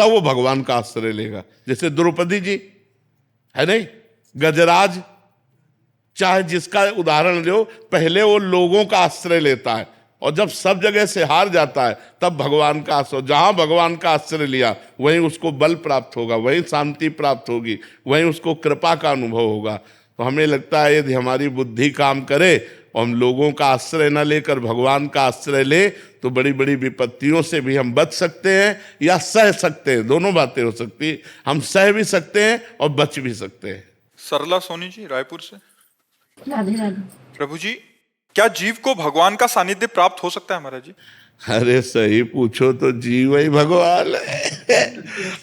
तब वो भगवान का आश्रय लेगा। जैसे द्रौपदी जी है नहीं, गजराज, चाहे जिसका उदाहरण लो, पहले वो लोगों का आश्रय लेता है और जब सब जगह से हार जाता है तब भगवान का आश्रय, जहां भगवान का आश्रय लिया वहीं उसको बल प्राप्त होगा, वहीं शांति प्राप्त होगी, वहीं उसको कृपा का अनुभव होगा। तो हमें लगता है यदि हमारी बुद्धि काम करे और हम लोगों का आश्रय न लेकर भगवान का आश्रय ले तो बड़ी बड़ी विपत्तियों से भी हम बच सकते हैं या सह सकते हैं। दोनों बातें हो सकती, हम सह भी सकते हैं और बच भी सकते हैं। सरला सोनी जी रायपुर से। राधे राधे। प्रभु जी, क्या जीव को भगवान का सानिध्य प्राप्त हो सकता है महाराज जी? अरे सही पूछो तो जीव ही भगवान है।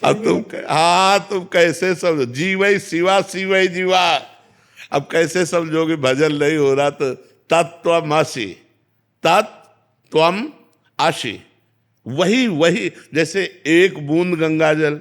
अब तुम कैसे समझो, जीव ही शिवा, शिव ही जीवा। अब कैसे समझोगे भजन नहीं हो रहा तो तत्त्वमसि, तत्त्वम आशी, वही जैसे एक बूंद गंगाजल,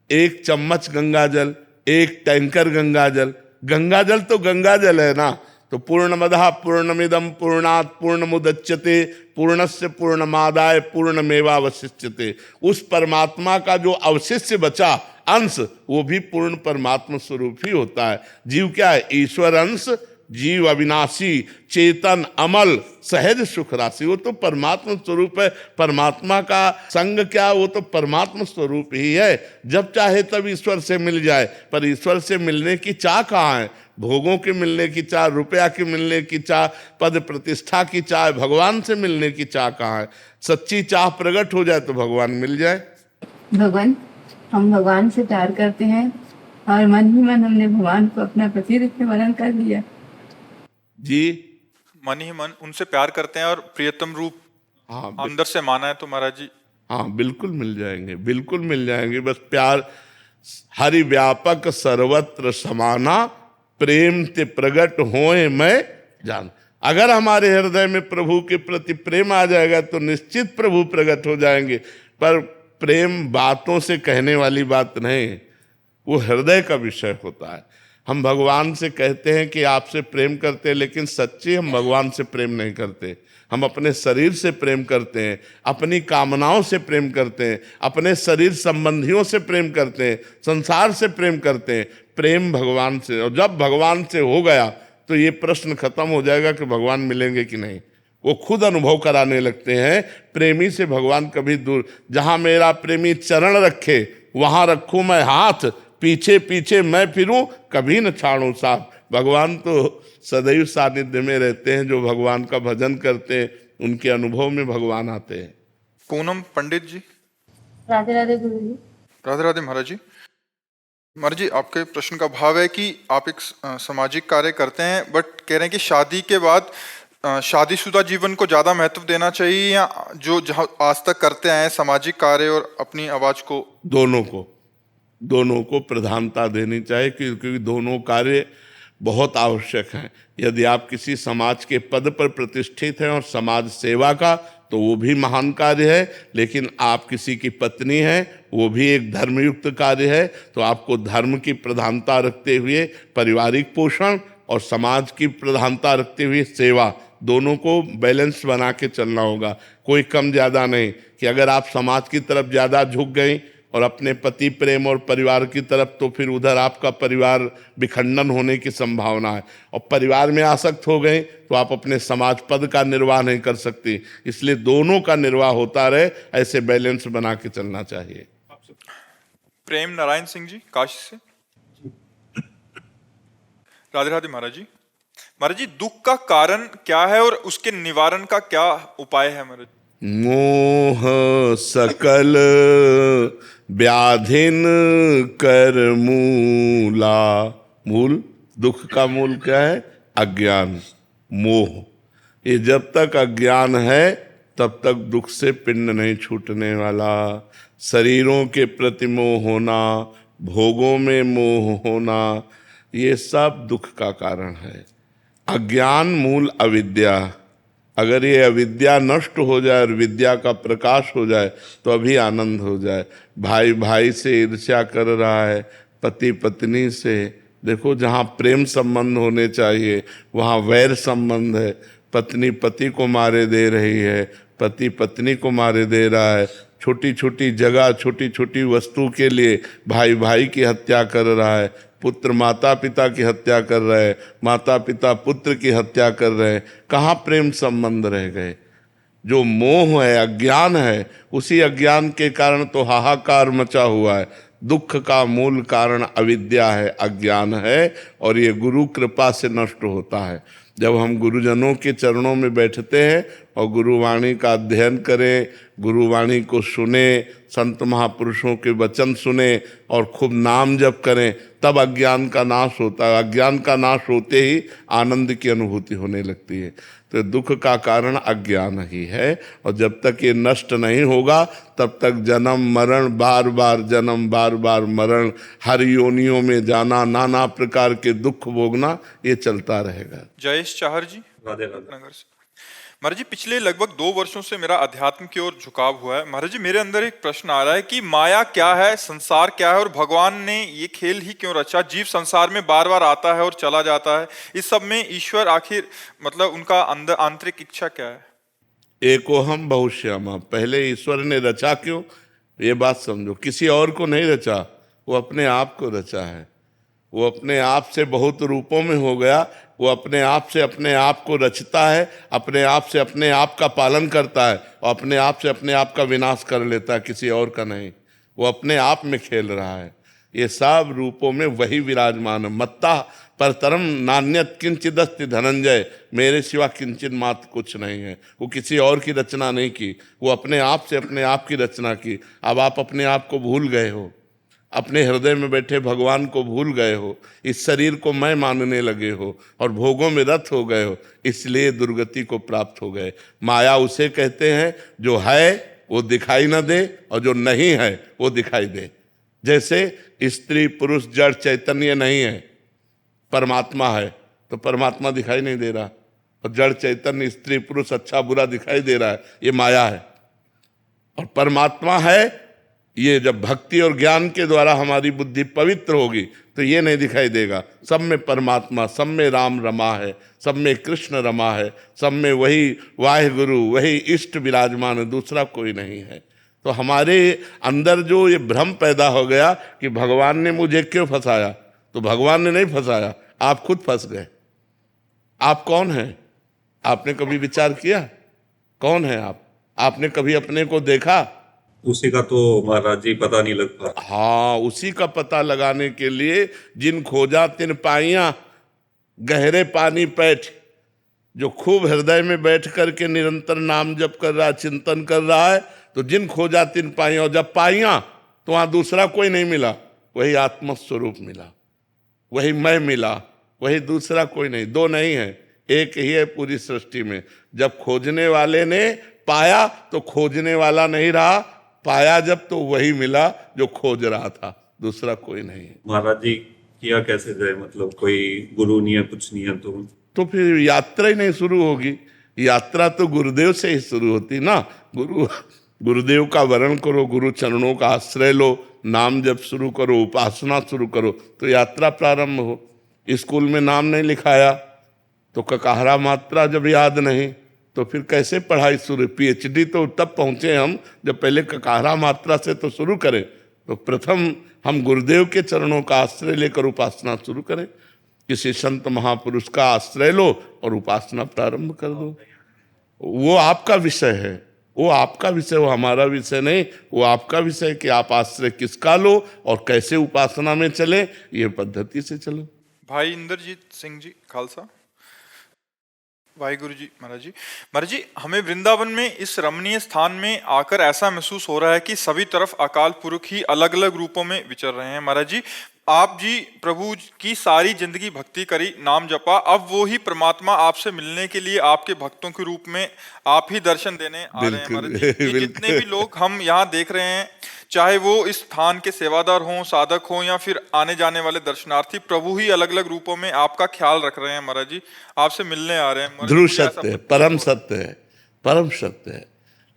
एक चम्मच गंगाजल, एक टैंकर गंगाजल, गंगाजल तो गंगाजल है ना। तो पूर्णमदः पूर्णमिदं पूर्णात् पूर्णमुदच्यते पूर्णस्य पूर्णमादाय पूर्णमेवावशिष्यते। उस परमात्मा का जो अवशिष्य बचा अंश, वो भी पूर्ण परमात्मा स्वरूप ही होता है। जीव क्या है? ईश्वर अंश, जीव अविनाशी, चेतन, अमल, सहज सुख राशि, वो तो परमात्मा स्वरूप है। परमात्मा का संग क्या, वो तो परमात्मा स्वरूप ही है। जब चाहे तब ईश्वर से मिल जाए, पर ईश्वर से मिलने की चाह कहाँ है? भोगों के मिलने की चाह, रुपया के मिलने की चाह, पद प्रतिष्ठा की चाह, भगवान से मिलने की चाह कहाँ है? सच्ची चाह प्रकट हो जाए तो भगवान मिल जाए। भगवान, हम भगवान से प्यार करते हैं और मन ही मन हमने भगवान को अपना पति रूप में वर्ण कर लिया जी। मन ही मन उनसे प्यार करते हैं और प्रियतम रूप हाँ अंदर से माना है तो महाराज जी। हाँ, बिल्कुल मिल जाएंगे, बिल्कुल मिल जाएंगे। बस प्यार हरि व्यापक सर्वत्र समाना, प्रेम ते प्रगट होए मैं जान। अगर हमारे हृदय में प्रभु के प्रति प्रेम आ जाएगा तो निश्चित प्रभु प्रकट हो जाएंगे। पर प्रेम बातों से कहने वाली बात नहीं, वो हृदय का विषय होता है। हम भगवान से कहते हैं कि आपसे प्रेम करते हैं, लेकिन सच्ची हम भगवान से प्रेम नहीं करते। हम अपने शरीर से प्रेम करते हैं, अपनी कामनाओं से प्रेम करते हैं, अपने शरीर संबंधियों से प्रेम करते हैं, संसार से प्रेम करते हैं। प्रेम भगवान से, और जब भगवान से हो गया तो ये प्रश्न खत्म हो जाएगा कि भगवान मिलेंगे कि नहीं। वो खुद अनुभव कराने लगते हैं। प्रेमी से भगवान कभी दूर, जहां मेरा प्रेमी चरण रखे वहां रखूं मैं हाथ, पीछे पीछे मैं फिरूं कभी न छाड़ूं साथ। भगवान तो सदैव सानिध्य में रहते हैं। जो भगवान का भजन करते हैं उनके अनुभव में भगवान आते हैं। पूनम पंडित जी। राधे राधे गुरु जी। राधे राधे महाराज जी। महाराज जी, आपके प्रश्न का भाव है कि आप एक सामाजिक कार्य करते हैं, बट कह रहे हैं कि शादी के बाद शादीशुदा जीवन को ज्यादा महत्व देना चाहिए या जो जहाँ आज तक करते आए सामाजिक कार्य और अपनी आवाज को? दोनों को प्रधानता देनी चाहिए, क्योंकि दोनों कार्य बहुत आवश्यक हैं। यदि आप किसी समाज के पद पर प्रतिष्ठित हैं और समाज सेवा का, तो वो भी महान कार्य है। लेकिन आप किसी की पत्नी हैं, वो भी एक धर्मयुक्त कार्य है। तो आपको धर्म की प्रधानता रखते हुए पारिवारिक पोषण और समाज की प्रधानता रखते हुए सेवा, दोनों को बैलेंस बना के चलना होगा। कोई कम ज़्यादा नहीं कि अगर आप समाज की तरफ ज़्यादा झुक गई और अपने पति प्रेम और परिवार की तरफ, तो फिर उधर आपका परिवार विखंडन होने की संभावना है। और परिवार में आसक्त हो गए तो आप अपने समाज पद का निर्वाह नहीं कर सकती। इसलिए दोनों का निर्वाह होता रहे, ऐसे बैलेंस बना के चलना चाहिए। प्रेम नारायण सिंह जी काशी से। राधे राधे महाराज जी। महाराज जी, दुख का कारण क्या है और उसके निवारण का क्या उपाय है महाराज? मोह सकल व्याधिन कर मूला। मूल, दुख का मूल क्या है? अज्ञान, मोह। ये जब तक अज्ञान है तब तक दुख से पिंड नहीं छूटने वाला। शरीरों के प्रति मोह होना, भोगों में मोह होना, ये सब दुख का कारण है। अज्ञान मूल अविद्या। अगर ये अविद्या नष्ट हो जाए और विद्या का प्रकाश हो जाए तो अभी आनंद हो जाए। भाई भाई से ईर्ष्या कर रहा है, पति पत्नी से, देखो जहाँ प्रेम संबंध होने चाहिए वहाँ वैर संबंध है। पत्नी पति को मारे दे रही है, पति पत्नी को मारे दे रहा है, छोटी छोटी जगह, छोटी छोटी वस्तु के लिए भाई भाई की हत्या कर रहा है, पुत्र माता पिता की हत्या कर रहे हैं, माता पिता पुत्र की हत्या कर रहे हैं। कहाँ प्रेम संबंध रह गए? जो मोह है, अज्ञान है, उसी अज्ञान के कारण तो हाहाकार मचा हुआ है। दुख का मूल कारण अविद्या है, अज्ञान है, और ये गुरु कृपा से नष्ट होता है। जब हम गुरुजनों के चरणों में बैठते हैं और गुरुवाणी का अध्ययन करें, गुरुवाणी को सुने, संत महापुरुषों के वचन सुने और खूब नाम जप करें, तब अज्ञान का नाश होता है। अज्ञान का नाश होते ही आनंद की अनुभूति होने लगती है। तो दुख का कारण अज्ञान ही है, और जब तक ये नष्ट नहीं होगा तब तक जन्म मरण, बार बार जन्म, बार बार मरण, हर योनियों में जाना, नाना प्रकार के दुख भोगना, ये चलता रहेगा। जयेश चाहर जी, राधे राधे। नगर से। महाराज जी, पिछले लगभग 2 वर्षों से मेरा अध्यात्म की ओर झुकाव हुआ है। महाराज जी, मेरे अंदर एक प्रश्न आ रहा है कि माया क्या है, संसार क्या है, और भगवान ने ये खेल ही क्यों रचा? जीव संसार में बार बार आता है और चला जाता है, इस सब में ईश्वर आखिर मतलब उनका अंदर आंतरिक इच्छा क्या है? एकोहम बहुश्यामा, पहले ईश्वर ने रचा क्यों, ये बात समझो। किसी और को नहीं रचा, वो अपने आप को रचा है। वो अपने आप से बहुत रूपों में हो गया, वो अपने आप से अपने आप को रचता है, अपने आप से अपने आप का पालन करता है, और अपने आप से अपने आप का विनाश कर लेता है, किसी और का नहीं। वो अपने आप में खेल रहा है। ये सब रूपों में वही विराजमान है। मत्ता परतरम नान्यत किंचिदस्ति धनंजय, मेरे सिवा किंचित मात्र कुछ नहीं है। वो किसी और की रचना नहीं की, वो अपने आप से अपने आप की रचना की। अब आप अपने आप को भूल गए हो, अपने हृदय में बैठे भगवान को भूल गए हो, इस शरीर को मैं मानने लगे हो और भोगों में रत हो गए हो, इसलिए दुर्गति को प्राप्त हो गए। माया उसे कहते हैं जो है वो दिखाई न दे, और जो नहीं है वो दिखाई दे। जैसे स्त्री पुरुष जड़ चैतन्य नहीं है, परमात्मा है, तो परमात्मा दिखाई नहीं दे रहा, और जड़ चैतन्य स्त्री पुरुष अच्छा बुरा दिखाई दे रहा है, ये माया है। और परमात्मा है, ये जब भक्ति और ज्ञान के द्वारा हमारी बुद्धि पवित्र होगी तो ये नहीं दिखाई देगा। सब में परमात्मा, सब में राम रमा है, सब में कृष्ण रमा है, सब में वही वाहिगुरु, वही इष्ट विराजमान है, दूसरा कोई नहीं है। तो हमारे अंदर जो ये भ्रम पैदा हो गया कि भगवान ने मुझे क्यों फंसाया, तो भगवान ने नहीं फंसाया, आप खुद फंस गए। आप कौन हैं? आपने कभी विचार किया कौन है आप? आपने कभी अपने को देखा? उसी का तो महाराज जी पता नहीं लग पा। हाँ, उसी का पता लगाने के लिए जिन खोजा तिन पाइया, गहरे पानी पैठ, जो खूब हृदय में बैठ करके निरंतर नाम जप कर रहा है, चिंतन कर रहा है, तो जिन खोजा तिन पाइया, और जब पाइया तो वहां दूसरा कोई नहीं मिला, वही आत्मस्वरूप मिला, वही मैं मिला, वही दूसरा कोई नहीं। दो नहीं है, एक ही है पूरी सृष्टि में। जब खोजने वाले ने पाया तो खोजने वाला नहीं रहा, पाया जब तो वही मिला जो खोज रहा था, दूसरा कोई नहीं है। महाराज जी किया कैसे जाए, मतलब कोई गुरु नहीं है, कुछ नहीं है, तो फिर यात्रा ही नहीं शुरू होगी। यात्रा तो गुरुदेव से ही शुरू होती ना। गुरुदेव का वरण करो, गुरु चरणों का आश्रय लो, नाम जप शुरू करो, उपासना शुरू करो, तो यात्रा प्रारंभ हो। स्कूल में नाम नहीं लिखाया तो ककाहरा मात्रा जब याद नहीं, तो फिर कैसे पढ़ाई शुरू? पीएचडी तो तब पहुँचे हम जब पहले ककाहरा मात्रा से तो शुरू करें। तो प्रथम हम गुरुदेव के चरणों का आश्रय लेकर उपासना शुरू करें। किसी संत महापुरुष का आश्रय लो और उपासना प्रारंभ कर दो। वो आपका विषय है, वो आपका विषय, वो हमारा विषय नहीं। वो आपका विषय कि आप आश्रय किसका लो और कैसे उपासना में चले, ये पद्धति से चलो। भाई इंद्रजीत सिंह जी खालसा। वाहिगुरु जी। महाराज जी, हमें वृंदावन में इस रमणीय स्थान में आकर ऐसा महसूस हो रहा है कि सभी तरफ अकाल पुरुष ही अलग अलग रूपों में विचर रहे हैं। महाराज जी, आप जी प्रभु की सारी जिंदगी भक्ति करी, नाम जपा, अब वो ही परमात्मा आपसे मिलने के लिए आपके भक्तों के रूप में आप ही दर्शन देने आ रहे हैं। महाराज जी, ये जितने भी लोग हम यहाँ देख रहे हैं, चाहे वो इस स्थान के सेवादार हों, साधक हों, या फिर आने जाने वाले दर्शनार्थी, प्रभु ही अलग अलग रूपों में आपका ख्याल रख रहे हैं। महाराज जी, आपसे मिलने आ रहे हैं। ध्रुव सत्य है, परम सत्य है, परम सत्य है।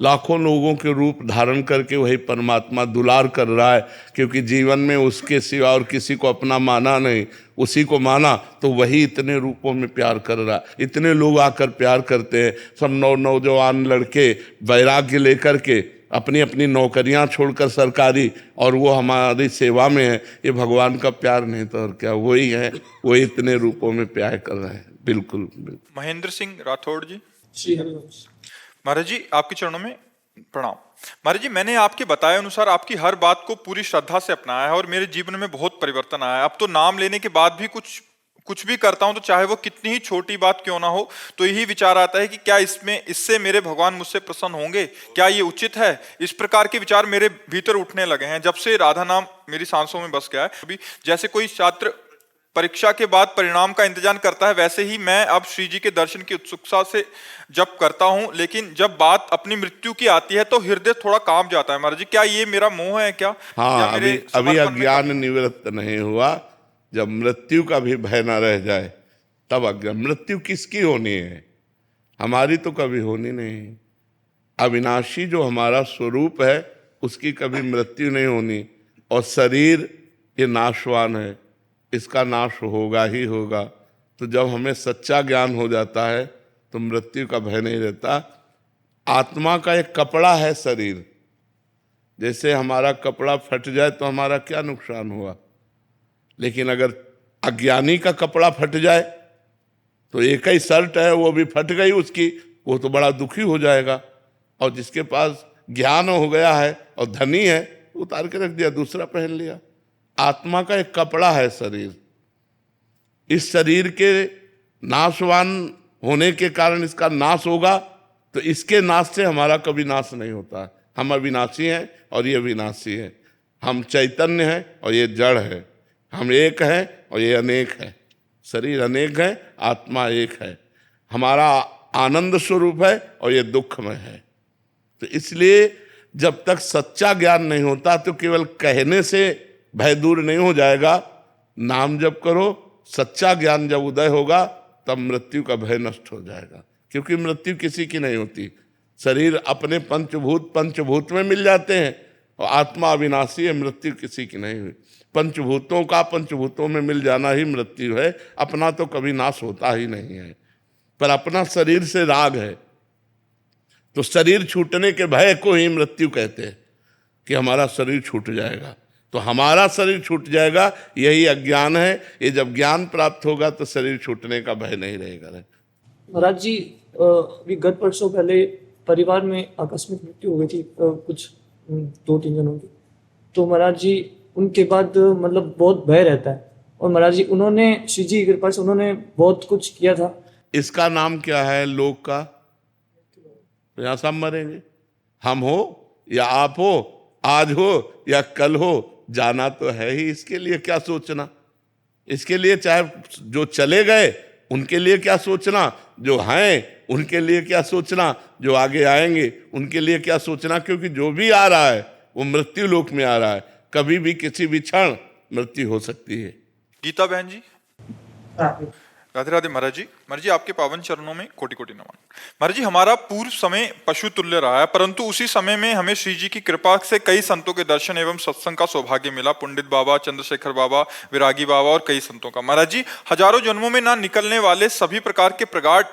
लाखों लोगों के रूप धारण करके वही परमात्मा दुलार कर रहा है, क्योंकि जीवन में उसके सिवा और किसी को अपना माना नहीं, उसी को माना, तो वही इतने रूपों में प्यार कर रहा है। इतने लोग आकर प्यार करते हैं, सब नौजवान लड़के वैराग्य लेकर के अपनी अपनी नौकरियां छोड़कर सरकारी, और वो हमारी सेवा में है, ये भगवान का प्यार नहीं तो और क्या। वही है, वो इतने रूपों में प्यार कर रहे हैं। बिल्कुल बिल्कुल। महेंद्र सिंह राठौड़ जी। श्री हरिवंश। महाराज जी आपके चरणों में प्रणाम। महाराज जी मैंने आपके बताए अनुसार आपकी हर बात को पूरी श्रद्धा से अपनाया है और मेरे जीवन में बहुत परिवर्तन आया है। अब तो नाम लेने के बाद भी कुछ भी करता हूं तो चाहे वो कितनी ही छोटी बात क्यों ना हो, तो यही विचार आता है कि क्या इससे मेरे भगवान मुझसे प्रसन्न होंगे, क्या ये उचित है। इस प्रकार के विचार मेरे भीतर उठने लगे हैं जब से राधा नाम मेरी सांसों में बस गया है। अभी जैसे कोई छात्र परीक्षा के बाद परिणाम का इंतजार करता है, वैसे ही मैं अब श्री जी के दर्शन की उत्सुकता से जब करता हूं, लेकिन जब बात अपनी मृत्यु की आती है तो हृदय थोड़ा कांप जाता है। महाराज जी क्या ये मेरा मोह है क्या? हाँ, क्या मेरे अभी समर्पण में अज्ञान निवृत्त नहीं हुआ। जब मृत्यु का भी भय ना रह जाए तब अज्ञान। मृत्यु किसकी होनी है? हमारी तो कभी होनी नहीं। अविनाशी जो हमारा स्वरूप है उसकी कभी मृत्यु नहीं होनी। और शरीर ये नाशवान है, इसका नाश होगा ही होगा। तो जब हमें सच्चा ज्ञान हो जाता है तो मृत्यु का भय नहीं रहता। आत्मा का एक कपड़ा है शरीर, जैसे हमारा कपड़ा फट जाए तो हमारा क्या नुकसान हुआ, लेकिन अगर अज्ञानी का कपड़ा फट जाए तो एक ही शर्ट है वो भी फट गई उसकी, वो तो बड़ा दुखी हो जाएगा। और जिसके पास ज्ञान हो गया है और धनी है, उतार के रख दिया, दूसरा पहन लिया। आत्मा का एक कपड़ा है शरीर। इस शरीर के नाशवान होने के कारण इसका नाश होगा, तो इसके नाश से हमारा कभी नाश नहीं होता। हम अविनाशी हैं और ये विनाशी है। हम चैतन्य हैं और ये जड़ है। हम एक हैं और ये अनेक है। शरीर अनेक है, आत्मा एक है। हमारा आनंद स्वरूप है और ये दुखमय है। तो इसलिए जब तक सच्चा ज्ञान नहीं होता तो केवल कहने से भय दूर नहीं हो जाएगा। नाम जप करो, सच्चा ज्ञान जब उदय होगा तब मृत्यु का भय नष्ट हो जाएगा। क्योंकि मृत्यु किसी की नहीं होती। शरीर अपने पंचभूत में मिल जाते हैं और आत्मा अविनाशी है, मृत्यु किसी की नहीं हुई। पंचभूतों का पंचभूतों में मिल जाना ही मृत्यु है। अपना तो कभी नाश होता ही नहीं है, पर अपना शरीर से राग है। तो शरीर छूटने के भय को ही मृत्यु कहते हैं कि हमारा शरीर छूट जाएगा। तो हमारा शरीर छूट जाएगा, यही अज्ञान है। ये जब ज्ञान प्राप्त होगा तो शरीर छूटने का भय नहीं रहेगा। महाराज जी अभी गत वर्षों पहले परिवार में आकस्मिक मृत्यु हो गई थी कुछ 2-3 जनों की। तो महाराज जी उनके बाद मतलब बहुत भय रहता है। और महाराज जी उन्होंने श्री जी की कृपा से उन्होंने बहुत कुछ किया था। इसका नाम क्या है लोक का? तो यहाँ सब मरेंगे। हम हो या आप हो, आज हो या कल हो, जाना तो है ही। इसके लिए क्या सोचना? इसके लिए चाहे जो चले गए उनके लिए क्या सोचना, जो हैं उनके लिए क्या सोचना, जो आगे आएंगे उनके लिए क्या सोचना। क्योंकि जो भी आ रहा है वो मृत्यु लोक में आ रहा है। कभी भी किसी भी क्षण मृत्यु हो सकती है। गीता बहन जी। राधे राधे महाराज जी। महाराज जी आपके पावन चरणों में कोटि कोटि नमन। महाराज जी हमारा पूर्व समय पशु तुल्य रहा है, परंतु उसी समय में हमें श्री जी की कृपा से कई संतों के दर्शन एवं सत्संग का सौभाग्य मिला। पंडित बाबा, चंद्रशेखर बाबा, विरागी बाबा और कई संतों का। महाराज जी हजारों जन्मों में ना निकलने वाले सभी प्रकार के प्रगाढ़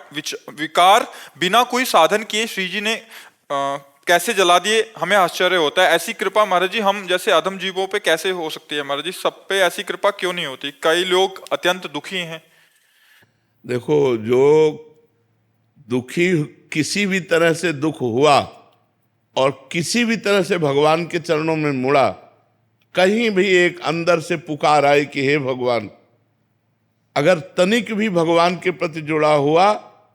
विकार बिना कोई साधन किए श्री जी ने कैसे जला दिए, हमें आश्चर्य होता है। ऐसी कृपा महाराज जी हम जैसे अधम जीवों पे कैसे हो सकती है? महाराज जी सब पे ऐसी कृपा क्यों नहीं होती? कई लोग अत्यंत दुखी हैं। देखो, जो दुखी किसी भी तरह से दुख हुआ और किसी भी तरह से भगवान के चरणों में मुड़ा, कहीं भी एक अंदर से पुकार आई कि हे भगवान, अगर तनिक भी भगवान के प्रति जुड़ा हुआ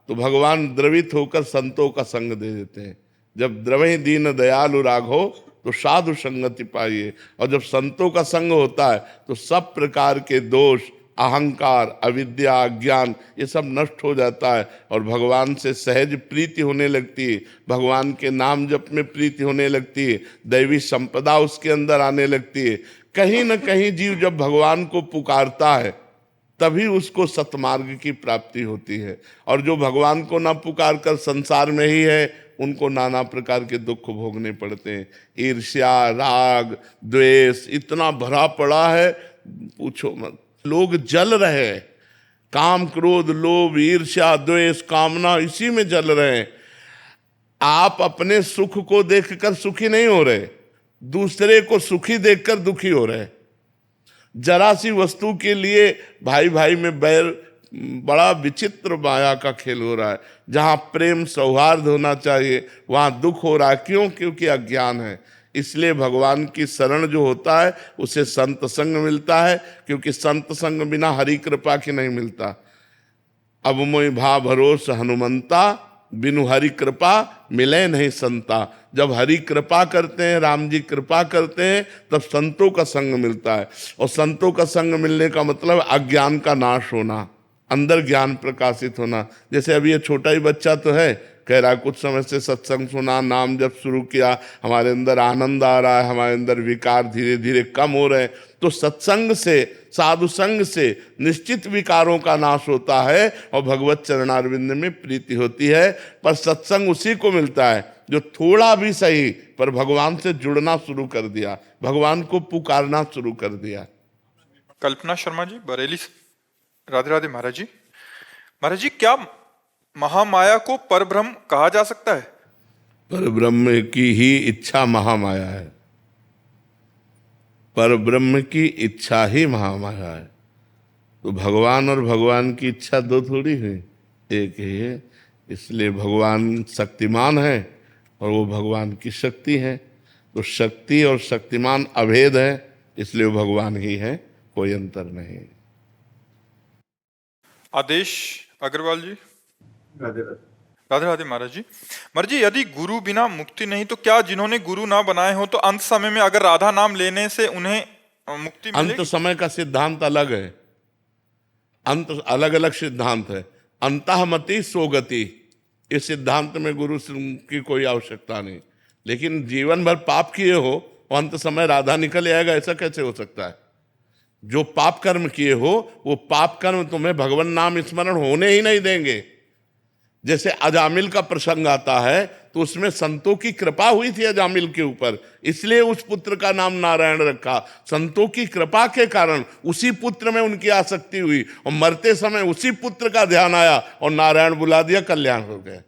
तो भगवान द्रवित होकर संतों का संग दे देते हैं। जब द्रवहि दीन दयालु राघो तो साधु संगति पाइए। और जब संतों का संग होता है तो सब प्रकार के दोष, अहंकार, अविद्या, अज्ञान, ये सब नष्ट हो जाता है और भगवान से सहज प्रीति होने लगती है। भगवान के नाम जप में प्रीति होने लगती है। दैवी संपदा उसके अंदर आने लगती है। कहीं न कहीं जीव जब भगवान को पुकारता है तभी उसको सतमार्ग की प्राप्ति होती है। और जो भगवान को ना पुकार कर संसार में ही है, उनको नाना प्रकार के दुख भोगने पड़ते हैं। ईर्ष्या, राग, द्वेष इतना भरा पड़ा है, पूछो मत। लोग जल रहे हैं, काम, क्रोध, लोभ, ईर्ष्या, द्वेष, कामना, इसी में जल रहे हैं। आप अपने सुख को देखकर सुखी नहीं हो रहे, दूसरे को सुखी देखकर दुखी हो रहे। जरा सी वस्तु के लिए भाई भाई में बैर, बड़ा विचित्र माया का खेल हो रहा है। जहां प्रेम सौहार्द होना चाहिए वहां दुख हो रहा है। क्यों? क्योंकि अज्ञान है। इसलिए भगवान की शरण जो होता है उसे संत संग मिलता है, क्योंकि संत संग बिना हरि कृपा के नहीं मिलता। अब मोहि भा भरोस हनुमंता, बिनु हरि कृपा मिले नहीं संता। जब हरि कृपा करते हैं, राम जी कृपा करते हैं, तब संतों का संग मिलता है। और संतों का संग मिलने का मतलब अज्ञान का नाश होना, अंदर ज्ञान प्रकाशित होना। जैसे अभी ये छोटा ही बच्चा तो है, कह रहा कुछ समय से सत्संग सुना, नाम जब शुरू किया, हमारे अंदर आनंद आ रहा है, हमारे अंदर विकार धीरे धीरे कम हो रहे हैं। तो सत्संग से, साधु संग से निश्चित विकारों का नाश होता है और भगवत चरणारविंद में प्रीति होती है। पर सत्संग उसी को मिलता है जो थोड़ा भी सही पर भगवान से जुड़ना शुरू कर दिया, भगवान को पुकारना शुरू कर दिया। कल्पना शर्मा जी, बरेली से। राधे राधे महाराज जी। महाराज जी, क्या महामाया को परब्रह्म कहा जा सकता है? परब्रह्म की ही इच्छा महामाया है। परब्रह्म की इच्छा ही महामाया है। तो भगवान और भगवान की इच्छा दो थोड़ी है, एक ही है। इसलिए भगवान शक्तिमान है और वो भगवान की शक्ति है। तो शक्ति और शक्तिमान अभेद है, इसलिए वो भगवान ही है, कोई अंतर नहीं। आदेश अग्रवाल जी। राधे राधे। राधे राधे महाराज जी। महाराज जी, यदि गुरु बिना मुक्ति नहीं, तो क्या जिन्होंने गुरु ना बनाए हो तो अंत समय में अगर राधा नाम लेने से उन्हें मुक्ति अंत मिलेगी? समय का सिद्धांत अलग है, अंत अलग अलग सिद्धांत है। अंतःमति सोगति, इस सिद्धांत में गुरु की कोई आवश्यकता नहीं। लेकिन जीवन भर पाप किए हो और अंत समय राधा निकल आएगा, ऐसा कैसे हो सकता है? जो पाप कर्म किए हो वो पाप कर्म तुम्हें भगवान नाम स्मरण होने ही नहीं देंगे। जैसे अजामिल का प्रसंग आता है तो उसमें संतों की कृपा हुई थी अजामिल के ऊपर, इसलिए उस पुत्र का नाम नारायण रखा। संतों की कृपा के कारण उसी पुत्र में उनकी आसक्ति हुई और मरते समय उसी पुत्र का ध्यान आया और नारायण बुला दिया, कल्याण हो गया।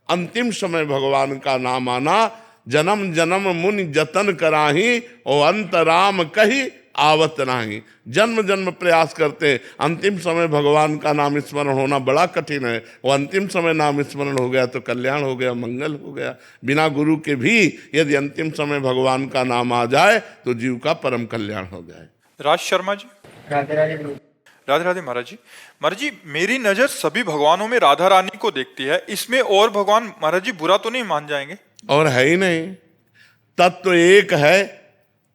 अंतिम समय भगवान का नाम आना, जन्म जन्म मुनि जतन कराही और अंत राम कही आवत नाही। जन्म जन्म प्रयास करते, अंतिम समय भगवान का नाम स्मरण होना बड़ा कठिन है। और अंतिम समय नाम स्मरण हो गया तो कल्याण हो गया, मंगल हो गया। बिना गुरु के भी यदि अंतिम समय भगवान का नाम आ जाए तो जीव का परम कल्याण हो जाए। राज शर्मा जी। राधे राधे। राधे राधे महाराज जी। महाराज जी, मेरी नजर सभी भगवानों में राधा रानी को देखती है, इसमें और भगवान महाराज जी बुरा तो नहीं मान जाएंगे? और है ही नहीं, तत्व एक है,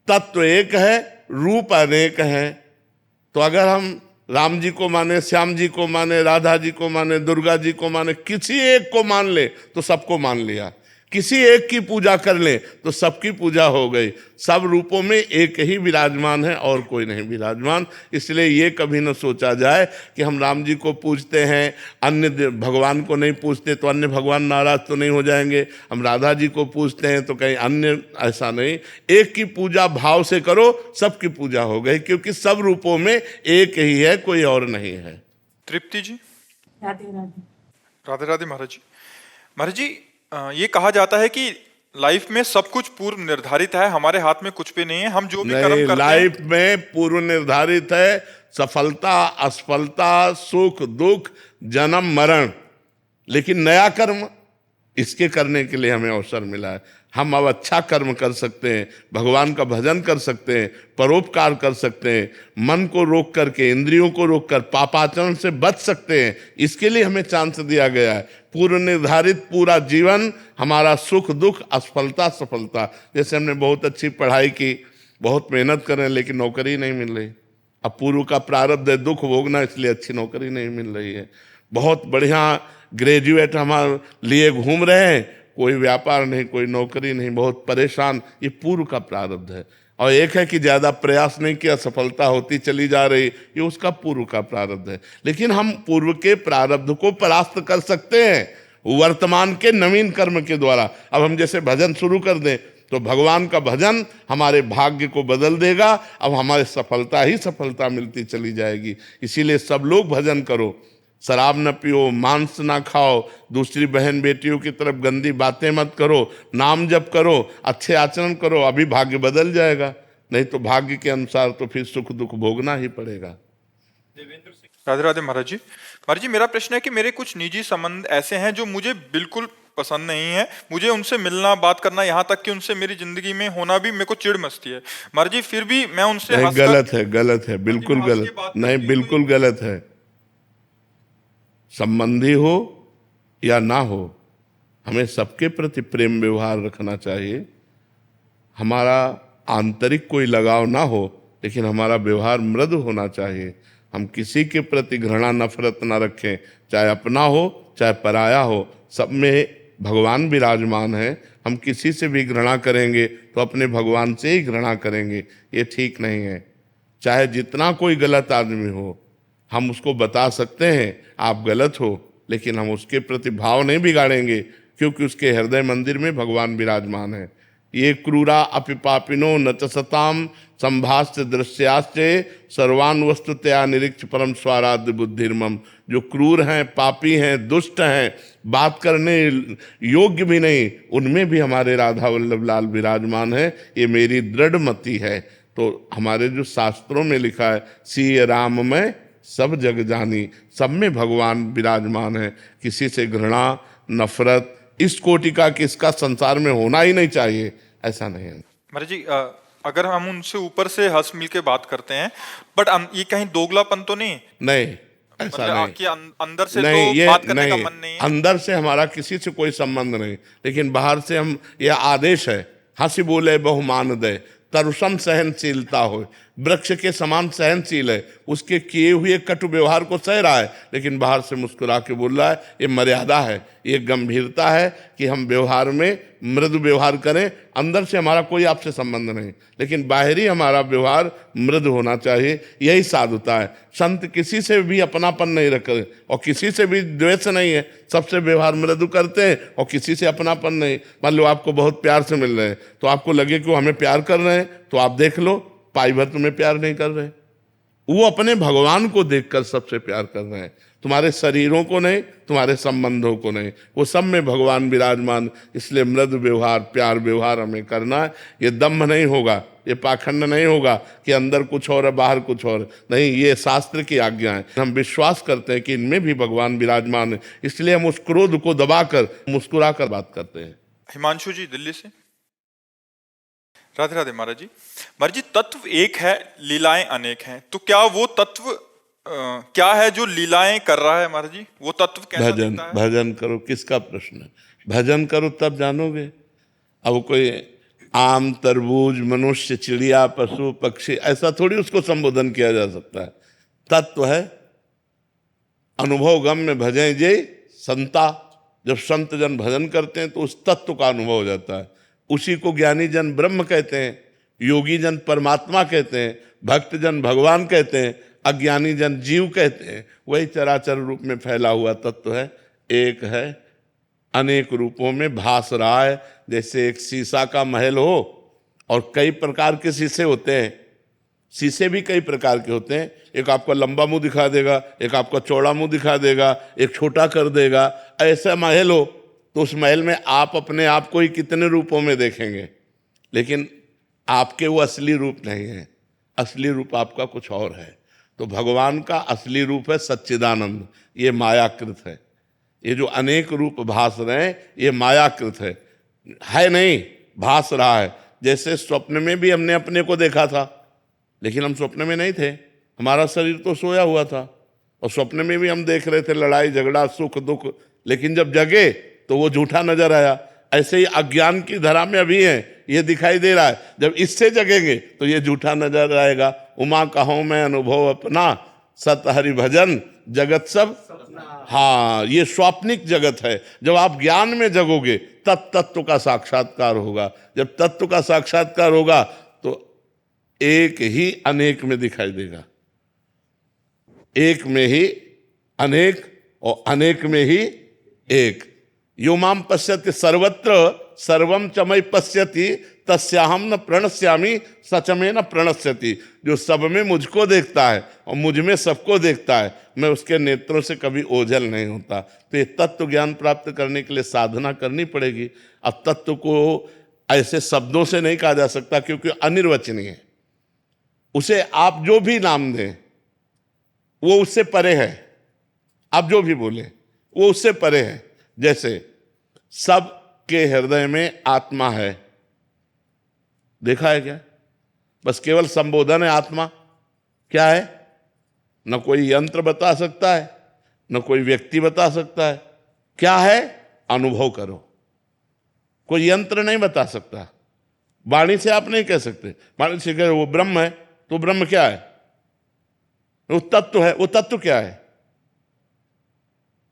तत्व एक है, रूप अनेक हैं। तो अगर हम राम जी को माने, श्याम जी को माने, राधा जी को माने, दुर्गा जी को माने, किसी एक को मान ले तो सबको मान लिया। किसी एक की पूजा कर ले तो सबकी पूजा हो गई। सब रूपों में एक ही विराजमान है और कोई नहीं विराजमान। इसलिए ये कभी न सोचा जाए कि हम राम जी को पूजते हैं, अन्य भगवान को नहीं पूजते तो अन्य भगवान नाराज तो नहीं हो जाएंगे। हम राधा जी को पूजते हैं तो कहीं अन्य, ऐसा नहीं। एक की पूजा भाव से करो, सबकी पूजा हो गई, क्योंकि सब रूपों में एक ही है, कोई और नहीं है। तृप्ति जी। राधे राधे। राधे राधे महाराज जी। महाराज जी, ये कहा जाता है कि लाइफ में सब कुछ पूर्व निर्धारित है, हमारे हाथ में कुछ भी नहीं है। हम जो भी कर्म नहीं, करते लाइफ में पूर्व निर्धारित है सफलता असफलता, सुख दुख, जन्म मरण। लेकिन नया कर्म, इसके करने के लिए हमें अवसर मिला है। हम अब अच्छा कर्म कर सकते हैं, भगवान का भजन कर सकते हैं, परोपकार कर सकते हैं, मन को रोक करके, इंद्रियों को रोक कर पापाचरण से बच सकते हैं। इसके लिए हमें चांस दिया गया है। पूर्व निर्धारित पूरा जीवन हमारा, सुख दुख, असफलता सफलता। जैसे हमने बहुत अच्छी पढ़ाई की, बहुत मेहनत कर रहे हैं, लेकिन नौकरी नहीं मिल रही। अब पूर्व का प्रारब्ध है दुख भोगना, इसलिए अच्छी नौकरी नहीं मिल रही है। बहुत बढ़िया ग्रेजुएट हमारे लिए घूम रहे हैं, कोई व्यापार नहीं, कोई नौकरी नहीं, बहुत परेशान। ये पूर्व का प्रारब्ध है। और एक है कि ज़्यादा प्रयास नहीं किया, सफलता होती चली जा रही, ये उसका पूर्व का प्रारब्ध है। लेकिन हम पूर्व के प्रारब्ध को परास्त कर सकते हैं वर्तमान के नवीन कर्म के द्वारा। अब हम जैसे भजन शुरू कर दें तो भगवान का भजन हमारे भाग्य को बदल देगा। अब हमारे सफलता ही सफलता मिलती चली जाएगी। इसीलिए सब लोग भजन करो, शराब न पियो, मांस ना खाओ, दूसरी बहन बेटियों की तरफ गंदी बातें मत करो, नाम जप करो, अच्छे आचरण करो, अभी भाग्य बदल जाएगा। नहीं तो भाग्य के अनुसार तो फिर सुख दुख भोगना ही पड़ेगा। राधे राधे महाराज जी। महाराज जी, मेरा प्रश्न है कि मेरे कुछ निजी संबंध ऐसे हैं जो मुझे बिल्कुल पसंद नहीं है। मुझे उनसे मिलना, बात करना, यहाँ तक कि उनसे मेरी जिंदगी में होना भी मेरे को चिढ़ मचती है। महाराज जी, फिर भी मैं उनसे नहीं, हंसकर- गलत है, बिल्कुल हंस के गलत, बात नहीं करती हूँ बिल्कुल गलत है। संबंधी हो या ना हो, हमें सबके प्रति प्रेम व्यवहार रखना चाहिए। हमारा आंतरिक कोई लगाव ना हो, लेकिन हमारा व्यवहार मृदु होना चाहिए। हम किसी के प्रति घृणा नफरत ना रखें, चाहे अपना हो चाहे पराया हो, सब में भगवान विराजमान है। हम किसी से भी घृणा करेंगे तो अपने भगवान से ही घृणा करेंगे, ये ठीक नहीं है। चाहे जितना कोई गलत आदमी हो, हम उसको बता सकते हैं आप गलत हो, लेकिन हम उसके प्रति भाव नहीं बिगाड़ेंगे, क्योंकि उसके हृदय मंदिर में भगवान विराजमान है। ये क्रूरा अपि पापिनो न च सताम संभाष्य दृश्याश्चे सर्वान वस्तुतया निरीक्ष परम स्वाराध्य बुद्धिर्मम। जो क्रूर हैं, पापी हैं, दुष्ट हैं, बात करने योग्य भी नहीं, उनमें भी हमारे राधा वल्लभ लाल विराजमान है, ये मेरी दृढ़ मति है। तो हमारे जो शास्त्रों में लिखा है, सिय राम में सब जग जानी, सब में भगवान विराजमान है। किसी से घृणा नफरत इस कोटि का किसका संसार में होना ही नहीं चाहिए, ऐसा नहीं है। महाराज जी, अगर हम उनसे ऊपर से हंस मिल के बात करते हैं, बट ये कहीं दोगलापन तो नहीं? नहीं, ऐसा मतलब नहीं। कि अंदर से नहीं, तो ये बात करने नहीं, का मन नहीं है? अंदर से हमारा किसी से कोई संबंध नहीं, लेकिन बाहर से हम, यह आदेश है, हंसी बोले बहुमान दे, तरुषम सहनशीलता हो। वृक्ष के समान सहनशील है, उसके किए हुए कटु व्यवहार को सह रहा है, लेकिन बाहर से मुस्कुरा के बोल रहा है। ये मर्यादा है, ये गंभीरता है कि हम व्यवहार में मृदु व्यवहार करें। अंदर से हमारा कोई आपसे संबंध नहीं, लेकिन बाहरी हमारा व्यवहार मृदु होना चाहिए, यही साधुता है। संत किसी से भी अपनापन नहीं रखते और किसी से भी द्वेष नहीं है, सबसे व्यवहार मृदु करते हैं और किसी से अपनापन नहीं। मान लो आपको बहुत प्यार से मिल रहे हैं, तो आपको लगे कि वो हमें प्यार कर रहे हैं, तो आप देख लो पाई भर तुम्हें प्यार नहीं कर रहे, वो अपने भगवान को देखकर सबसे प्यार कर रहे हैं, तुम्हारे शरीरों को नहीं, तुम्हारे संबंधों को नहीं, वो सब में भगवान विराजमान। इसलिए मृदु व्यवहार, प्यार व्यवहार हमें करना है। ये दम्भ नहीं होगा, ये पाखंड नहीं होगा कि अंदर कुछ और है बाहर कुछ और नहीं, ये शास्त्र की आज्ञा है। हम विश्वास करते हैं कि इनमें भी भगवान विराजमान है, इसलिए हम उस क्रोध को दबाकर मुस्कुरा कर बात करते हैं। हिमांशु जी दिल्ली से। राधे राधे महाराज जी। महाराज जी, तत्व एक है, लीलाएं अनेक हैं, तो क्या वो तत्व क्या है जो लीलाएं कर रहा है? महाराज जी, वो तत्व कैसा भजन, दिखता है? भजन करो, किसका प्रश्न है? भजन करो तब जानोगे। अब कोई आम, तरबूज, मनुष्य, चिड़िया, पशु, पक्षी, ऐसा थोड़ी उसको संबोधन किया जा सकता है। तत्व है, अनुभव गम में भजें जे संता। जब संत जन भजन करते हैं तो उस तत्व का अनुभव हो जाता है। उसी को ज्ञानी जन ब्रह्म कहते हैं, योगी जन परमात्मा कहते हैं, भक्त जन भगवान कहते हैं, अज्ञानी जन जीव कहते हैं। वही चराचर रूप में फैला हुआ तत्व है, एक है, अनेक रूपों में भास रहा है। जैसे एक शीशा का महल हो और कई प्रकार के शीशे होते हैं, शीशे भी कई प्रकार के होते हैं, एक आपका लंबा मुंह दिखा देगा, एक आपका चौड़ा मुंह दिखा देगा, एक छोटा कर देगा। ऐसा महल हो तो उस महल में आप अपने आप को ही कितने रूपों में देखेंगे, लेकिन आपके वो असली रूप नहीं है, असली रूप आपका कुछ और है। तो भगवान का असली रूप है सच्चिदानंद, ये मायाकृत है। ये जो अनेक रूप भास रहे हैं ये मायाकृत है नहीं, भास रहा है। जैसे स्वप्न में भी हमने अपने को देखा था, लेकिन हम स्वप्न में नहीं थे, हमारा शरीर तो सोया हुआ था, और स्वप्न में भी हम देख रहे थे लड़ाई झगड़ा सुख दुख, लेकिन जब जगे तो वो झूठा नजर आया। ऐसे ही अज्ञान की धरा में अभी है, ये दिखाई दे रहा है, जब इससे जगेंगे तो ये झूठा नजर आएगा। उमा कहूँ मैं अनुभव अपना, सत हरि भजन जगत सब। हाँ, ये स्वाप्निक जगत है। जब आप ज्ञान में जगोगे तब तत्व का साक्षात्कार होगा। जब तत्व का साक्षात्कार होगा तो एक ही अनेक में दिखाई देगा, एक में ही अनेक और अनेक में ही एक। यो माम पश्यति सर्वत्र सर्वम च मयि पश्यति तस्याहम न प्रणश्यामी सच में न प्रणश्यति। जो सब में मुझको देखता है और मुझ में सबको देखता है, मैं उसके नेत्रों से कभी ओझल नहीं होता। तो ये तत्व ज्ञान प्राप्त करने के लिए साधना करनी पड़ेगी। अब तत्व को ऐसे शब्दों से नहीं कहा जा सकता क्योंकि अनिर्वचनीय है। उसे आप जो भी नाम दें वो उससे परे है, आप जो भी बोले वो उससे परे है। जैसे सबके हृदय में आत्मा है, देखा है क्या? बस केवल संबोधन है। आत्मा क्या है? न कोई यंत्र बता सकता है, न कोई व्यक्ति बता सकता है। क्या है? अनुभव करो। कोई यंत्र नहीं बता सकता। वाणी से आप नहीं कह सकते। वाणी से कह वो ब्रह्म है, तो ब्रह्म क्या है? वो तत्व है। वो तत्व क्या है?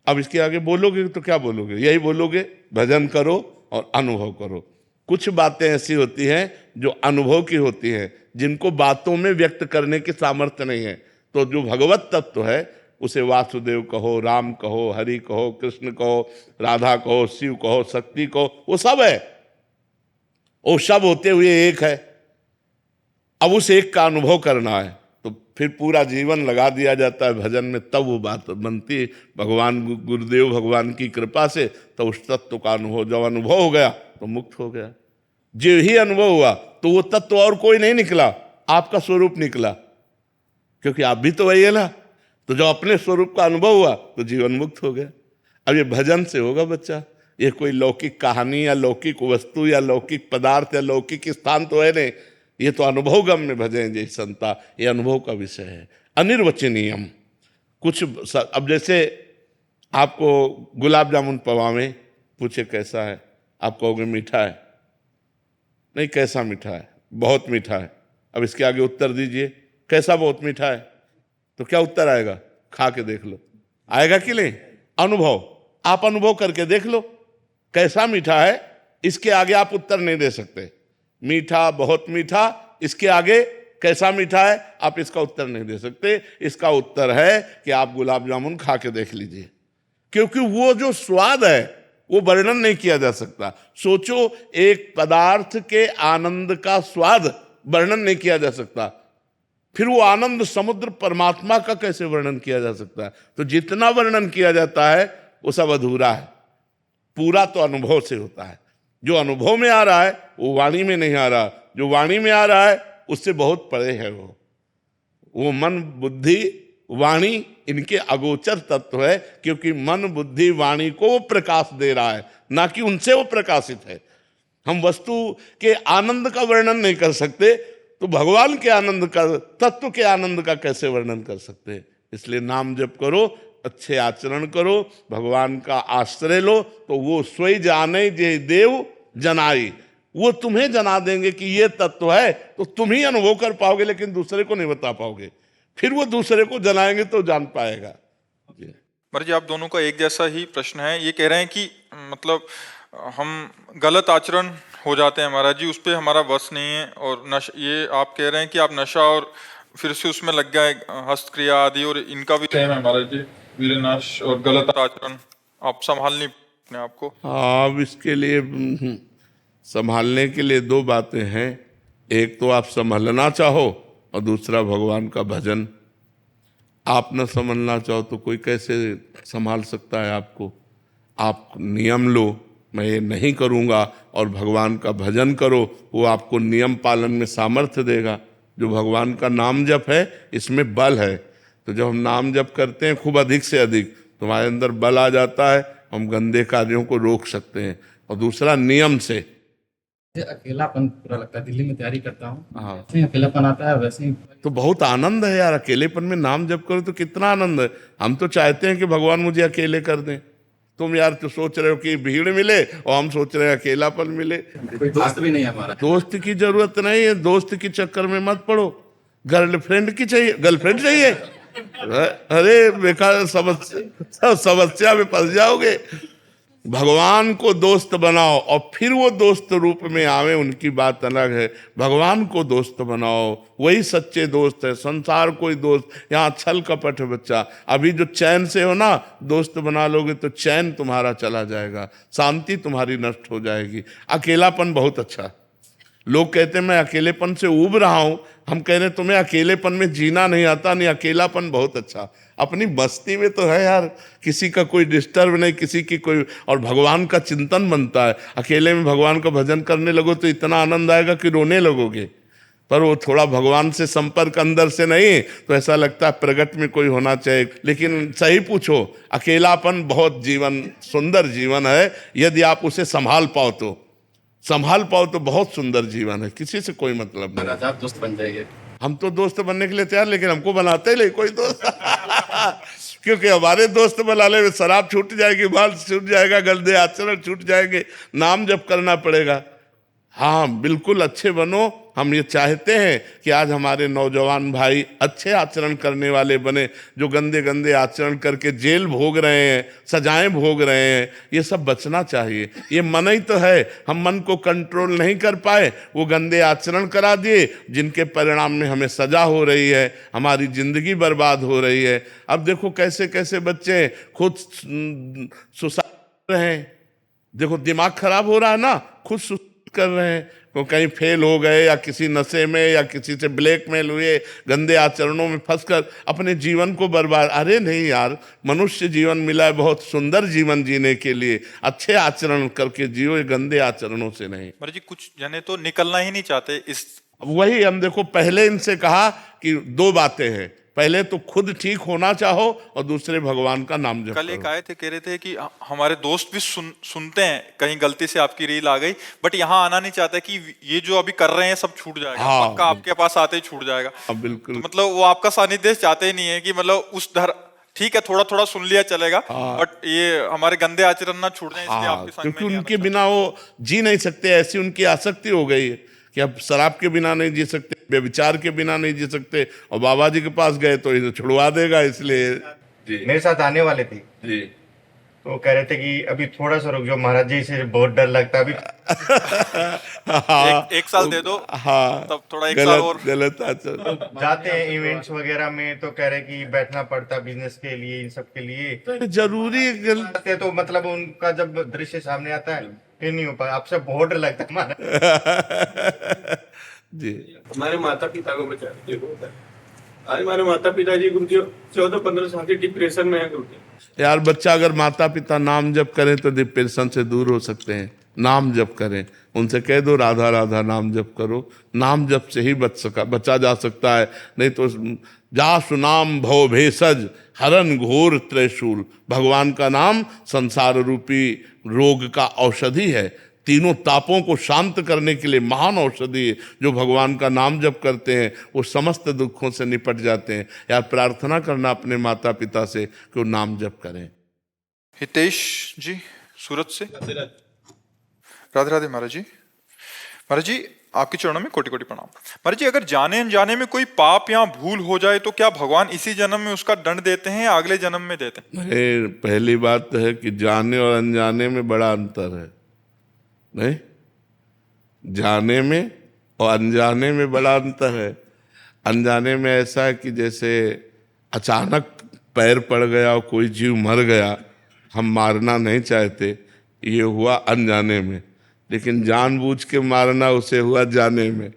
अब इसके आगे बोलोगे तो क्या बोलोगे? यही बोलोगे, भजन करो और अनुभव करो। कुछ बातें ऐसी होती हैं जो अनुभव की होती हैं, जिनको बातों में व्यक्त करने की सामर्थ्य नहीं है। तो जो भगवत तत्व है उसे वासुदेव कहो, राम कहो, हरि कहो, कृष्ण कहो, राधा कहो, शिव कहो, शक्ति कहो, वो सब है। वो सब होते हुए एक है। अब उस एक का अनुभव करना है तो फिर पूरा जीवन लगा दिया जाता है भजन में, तब वो बात बनती है। भगवान गुरुदेव भगवान की कृपा से तो उस तत्व का अनुभव, जब अनुभव हो गया तो मुक्त हो गया। जो ही अनुभव हुआ तो वो तत्व और कोई नहीं निकला, आपका स्वरूप निकला, क्योंकि आप भी तो वही है ना। तो जब अपने स्वरूप का अनुभव हुआ तो जीवन मुक्त हो गया। अब ये भजन से होगा बच्चा। ये कोई लौकिक कहानी या लौकिक वस्तु या लौकिक पदार्थ या लौकिक स्थान तो है नहीं। ये तो अनुभव गम्य भजन जय संता, ये अनुभव का विषय है, अनिर्वचनीयम। कुछ अब जैसे आपको गुलाब जामुन पवावे, पूछे कैसा है, आप कहोगे मीठा है। नहीं, कैसा मीठा है? बहुत मीठा है। अब इसके आगे उत्तर दीजिए, कैसा बहुत मीठा है? तो क्या उत्तर आएगा? खा के देख लो। आएगा कि नहीं? अनुभव, आप अनुभव करके देख लो कैसा मीठा है। इसके आगे आप उत्तर नहीं दे सकते। मीठा, बहुत मीठा, इसके आगे कैसा मीठा है, आप इसका उत्तर नहीं दे सकते। इसका उत्तर है कि आप गुलाब जामुन खा के देख लीजिए, क्योंकि वो जो स्वाद है वो वर्णन नहीं किया जा सकता। सोचो, एक पदार्थ के आनंद का स्वाद वर्णन नहीं किया जा सकता, फिर वो आनंद समुद्र परमात्मा का कैसे वर्णन किया जा सकता है? तो जितना वर्णन किया जाता है वो सब अधूरा है। पूरा तो अनुभव से होता है। जो अनुभव में आ रहा है वो वाणी में नहीं आ रहा। जो वाणी में आ रहा है उससे बहुत परे है। वो मन, बुद्धि, वाणी इनके अगोचर तत्व है, क्योंकि मन, बुद्धि, वाणी को वो प्रकाश दे रहा है, ना कि उनसे वो प्रकाशित है। हम वस्तु के आनंद का वर्णन नहीं कर सकते, तो भगवान के आनंद का, तत्व के आनंद का कैसे वर्णन कर सकते हैं? इसलिए नाम जप करो, अच्छे आचरण करो, भगवान का आश्रय लो, तो वो स्वयं जाने जे देव जनाई, वो तुम्हें जना देंगे कि ये तत्व है, तो तुम ही अनुभव कर पाओगे, लेकिन दूसरे को नहीं बता पाओगे। फिर वो दूसरे को जनाएंगे तो जान पाएगा। महाराज जी, आप दोनों का एक जैसा ही प्रश्न है। ये कह रहे हैं कि मतलब हम गलत आचरण हो जाते हैं महाराज जी, उस पर हमारा बस नहीं है। और ये आप कह रहे हैं कि आप नशा और फिर से उसमें लग गए, हस्तक्रिया आदि, और इनका भी सेम है महाराज जी, वीरनाश और गलत आचरण, आप संभाल नहीं अपने आपको। अब इसके लिए संभालने के लिए दो बातें हैं। एक तो आप संभलना चाहो और दूसरा भगवान का भजन। आप न संभलना चाहो तो कोई कैसे संभाल सकता है आपको? आप नियम लो, मैं ये नहीं करूँगा, और भगवान का भजन करो, वो आपको नियम पालन में सामर्थ्य देगा। जो भगवान का नाम जप है, इसमें बल है। तो जब हम नाम जप करते हैं खूब अधिक से अधिक, तुम्हारे अंदर बल आ जाता है, हम गंदे कार्यों को रोक सकते हैं। और दूसरा नियम से। अकेलापन पूरा लगता है, दिल्ली में तैयारी करता हूँ, हाँ, वैसे ही अकेलापन आता है, वैसे ही तो बहुत आनंद है यार। अकेलेपन में नाम जप करो तो कितना आनंद है। हम तो चाहते हैं कि भगवान मुझे अकेले कर दें। तुम यार तो सोच रहे हो कि भीड़ मिले, और हम सोच रहे हैं अकेलापन मिले। कोई दोस्त भी नहीं है हमारा। दोस्त की जरूरत नहीं है, दोस्त के चक्कर में मत पड़ो। गर्लफ्रेंड की चाहिए, गर्लफ्रेंड चाहिए, अरे बेकार समस्या में फंस जाओगे। भगवान को दोस्त बनाओ और फिर वो दोस्त रूप में आवे, उनकी बात अलग है। भगवान को दोस्त बनाओ, वही सच्चे दोस्त है। संसार कोई दोस्त, यहाँ छल कपट है बच्चा। अभी जो चैन से हो ना, दोस्त बना लोगे तो चैन तुम्हारा चला जाएगा, शांति तुम्हारी नष्ट हो जाएगी। अकेलापन बहुत अच्छा, लोग कहते हैं मैं अकेलेपन से ऊब रहा हूं, हम कह रहे हैं तुम्हें अकेलेपन में जीना नहीं आता, नहीं अकेलापन बहुत अच्छा, अपनी बस्ती में तो है यार, किसी का कोई डिस्टर्ब नहीं, किसी की कोई, और भगवान का चिंतन बनता है। अकेले में भगवान का भजन करने लगो तो इतना आनंद आएगा कि रोने लगोगे, पर वो थोड़ा भगवान से संपर्क अंदर से नहीं तो ऐसा लगता है प्रगट में कोई होना चाहिए। लेकिन सही पूछो, अकेलापन बहुत जीवन सुंदर जीवन है, यदि आप उसे संभाल पाओ तो बहुत सुंदर जीवन है, किसी से कोई मतलब नहीं। महाराज आप दोस्त बन जाइए। हम तो दोस्त बनने के लिए तैयार, लेकिन हमको बनाते ही नहीं कोई दोस्त क्योंकि हमारे दोस्त बनाने में शराब छूट जाएगी, बाल छूट जाएगा, गंदे आचरण छूट जाएंगे, नाम जप करना पड़ेगा। हाँ बिल्कुल अच्छे बनो, हम ये चाहते हैं कि आज हमारे नौजवान भाई अच्छे आचरण करने वाले बने, जो गंदे गंदे आचरण करके जेल भोग रहे हैं, सजाएं भोग रहे हैं, ये सब बचना चाहिए। ये मन ही तो है, हम मन को कंट्रोल नहीं कर पाए, वो गंदे आचरण करा दिए, जिनके परिणाम में हमें सजा हो रही है, हमारी जिंदगी बर्बाद हो रही है। अब देखो कैसे कैसे बच्चे खुद सुसाइड कर रहे हैं, देखो दिमाग खराब हो रहा है ना, खुद सुसाइड कर रहे हैं, वो कहीं फेल हो गए या किसी नशे में या किसी से ब्लैकमेल हुए, गंदे आचरणों में फंसकर अपने जीवन को बर्बाद। अरे नहीं यार, मनुष्य जीवन मिला है बहुत सुंदर जीवन जीने के लिए, अच्छे आचरण करके जियो, गंदे आचरणों से नहीं। महाराज जी कुछ जने तो निकलना ही नहीं चाहते इस, वही हम देखो पहले इनसे कहा कि दो बातें हैं, पहले तो खुद ठीक होना चाहो और दूसरे भगवान का नाम जप कल एक करो। आए थे, कह रहे थे कि हमारे दोस्त भी सुनते हैं, कहीं गलती से आपकी रील आ गई, बट यहाँ आना नहीं चाहता कि ये जो अभी कर रहे हैं सब छूट जाएगा। हाँ, पक्का आपके पास आते ही छूट जाएगा। अब बिल्कुल तो मतलब वो आपका सानिध्य चाहते ही नहीं है कि मतलब उस ठीक है थोड़ा थोड़ा सुन लिया चलेगा, बट ये हमारे गंदे आचरण ना छूट जाए, इसलिए आपके संग में क्योंकि नहीं उनके आना बिना वो जी नहीं सकते, ऐसी उनकी आसक्ति हो गई है कि अब शराब के बिना नहीं जी सकते, व्यभिचार के बिना नहीं जी सकते, और बाबा जी के पास गए तो इसे छुड़वा देगा, इसलिए मेरे साथ आने वाले थे जी तो कह रहे थे कि अभी थोड़ा सा रुक जाओ महाराज जी, से बहुत डर लगता है अभी। हाँ, एक साल दे दो, हाँ तब थोड़ा एक साल और गलत आचरण। जाते हैं इवेंट्स वगैरह में तो कह रहे कि बैठना पड़ता बिजनेस के लिए, इन सब के लिए जरूरी जाते हैं तो मतलब उनका जब दृश्य सामने आता है फिर नहीं हो पाया। आपसे बहुत डर लगता है महाराज जी। हमारे माता पिता को बचाने के लिए होता है। आज हमारे माता पिता जी गुरुजी 14-15 साल से डिप्रेशन में है गुरुजी। यार बच्चा अगर माता पिता नाम जप करें तो डिप्रेशन से दूर हो सकते हैं, नाम जप करें, उनसे कह दो राधा राधा नाम जप करो, नाम जप से ही बचा जा सकता है, नहीं तो जा सुनाम भव भेषज हरन घोर त्रिशूल। भगवान का नाम संसार रूपी रोग का औषधि है, तीनों तापों को शांत करने के लिए महान औषधि है। जो भगवान का नाम जप करते हैं वो समस्त दुखों से निपट जाते हैं। यार प्रार्थना करना अपने माता पिता से कि वो नाम जप करें। हितेश जी सूरत से, राधे राधे महाराज जी। महाराज जी आपके चरणों में कोटि कोटि प्रणाम। महाराज जी अगर जाने अनजाने में कोई पाप या भूल हो जाए तो क्या भगवान इसी जन्म में उसका दंड देते हैं या अगले जन्म में देते हैं? पहली बात तो है कि जाने और अनजाने में बड़ा अंतर है, नहीं, जाने में और अनजाने में बड़ा अंतर है। अनजाने में ऐसा है कि जैसे अचानक पैर पड़ गया और कोई जीव मर गया, हम मारना नहीं चाहते, ये हुआ अनजाने में, लेकिन जानबूझ के मारना उसे हुआ जाने में।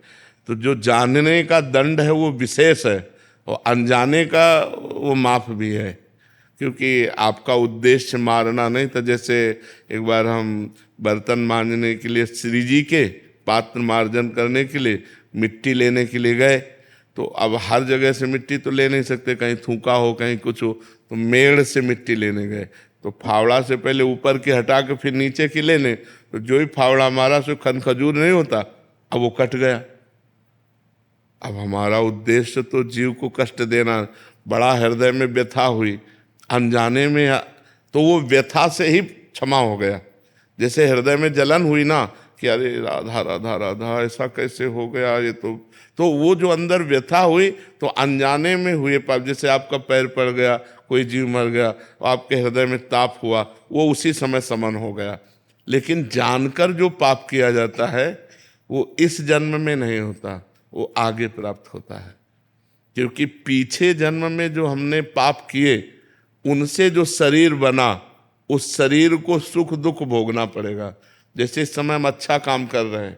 तो जो जानने का दंड है वो विशेष है और अनजाने का वो माफ भी है, क्योंकि आपका उद्देश्य मारना नहीं था। जैसे एक बार हम बर्तन मांजने के लिए श्री जी के पात्र मार्जन करने के लिए मिट्टी लेने के लिए गए, तो अब हर जगह से मिट्टी तो ले नहीं सकते, कहीं थूका हो कहीं कुछ हो, तो मेड़ से मिट्टी लेने गए। तो फावड़ा से पहले ऊपर की हटा के फिर नीचे की लेने, तो जो ही फावड़ा मारा सो खन खजूर नहीं होता, अब वो कट गया। अब हमारा उद्देश्य तो जीव को कष्ट देना, बड़ा हृदय में व्यथा हुई, अनजाने में तो वो व्यथा से ही क्षमा हो गया। जैसे हृदय में जलन हुई ना कि अरे राधा राधा राधा ऐसा कैसे हो गया, ये तो वो जो अंदर व्यथा हुई तो अनजाने में हुए पाप। जैसे आपका पैर पड़ गया, कोई जीव मर गया, आपके हृदय में ताप हुआ, वो उसी समय समन हो गया। लेकिन जानकर जो पाप किया जाता है वो इस जन्म में नहीं होता, वो आगे प्राप्त होता है। क्योंकि पीछे जन्म में जो हमने पाप किए उनसे जो शरीर बना, उस शरीर को सुख दुख भोगना पड़ेगा। जैसे इस समय हम अच्छा काम कर रहे हैं,